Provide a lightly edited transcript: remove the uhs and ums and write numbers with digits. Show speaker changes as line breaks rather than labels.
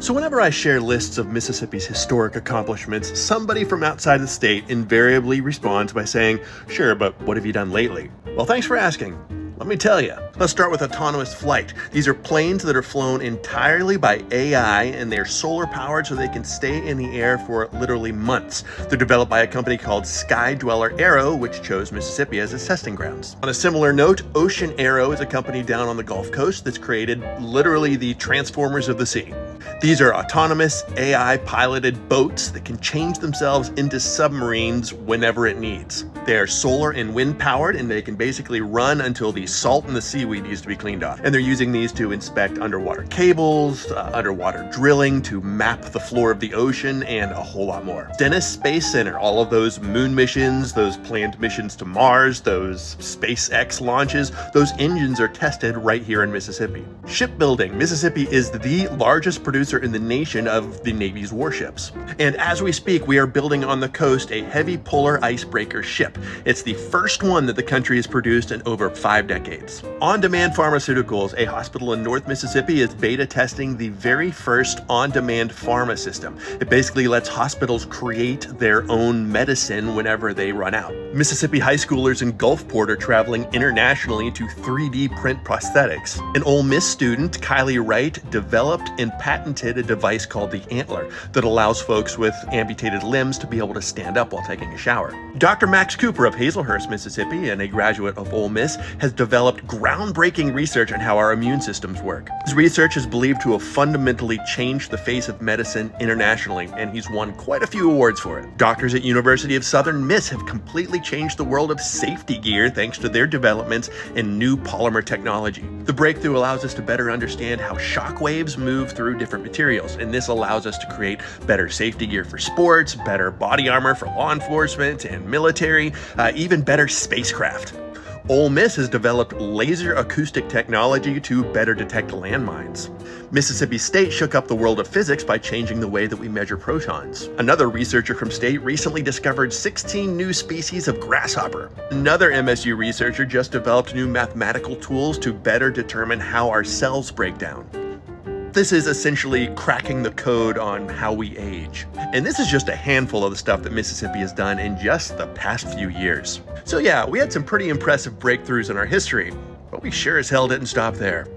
So whenever I share lists of Mississippi's historic accomplishments, somebody from outside the state invariably responds by saying, "Sure, but what have you done lately?" Well, thanks for asking. Let me tell you. Let's start with autonomous flight. These are planes that are flown entirely by AI, and they're solar powered so they can stay in the air for literally months. They're developed by a company called Skydweller Aero, which chose Mississippi as its testing grounds. On a similar note, Ocean Aero is a company down on the Gulf Coast that's created literally the Transformers of the sea. These are autonomous, AI-piloted boats that can change themselves into submarines whenever it needs. They are solar and wind powered, and they can basically run until the salt in the seaweed needs to be cleaned off. And they're using these to inspect underwater cables, underwater drilling, to map the floor of the ocean, and a whole lot more. Stennis Space Center, all of those moon missions, those planned missions to Mars, those SpaceX launches, those engines are tested right here in Mississippi. Shipbuilding. Mississippi is the largest producer in the nation of the Navy's warships. And as we speak, we are building on the coast a heavy polar icebreaker ship. It's the first one that the country has produced in over 5 decades. On-Demand Pharmaceuticals, a hospital in North Mississippi, is beta testing the very first on-demand pharma system. It basically lets hospitals create their own medicine whenever they run out. Mississippi high schoolers in Gulfport are traveling internationally to 3D print prosthetics. An Ole Miss student, Kylie Wright, developed and patented a device called the Antler that allows folks with amputated limbs to be able to stand up while taking a shower. Dr. Max Cooper of Hazelhurst, Mississippi, and a graduate of Ole Miss, has developed groundbreaking research on how our immune systems work. His research is believed to have fundamentally changed the face of medicine internationally, and he's won quite a few awards for it. Doctors at University of Southern Miss have completely changed the world of safety gear thanks to their developments in new polymer technology. The breakthrough allows us to better understand how shock waves move through different materials, and this allows us to create better safety gear for sports, better body armor for law enforcement and military, even better spacecraft. Ole Miss has developed laser acoustic technology to better detect landmines. Mississippi State shook up the world of physics by changing the way that we measure protons. Another researcher from State recently discovered 16 new species of grasshopper. Another MSU researcher just developed new mathematical tools to better determine how our cells break down. This is essentially cracking the code on how we age. And this is just a handful of the stuff that Mississippi has done in just the past few years. So yeah, we had some pretty impressive breakthroughs in our history, but we sure as hell didn't stop there.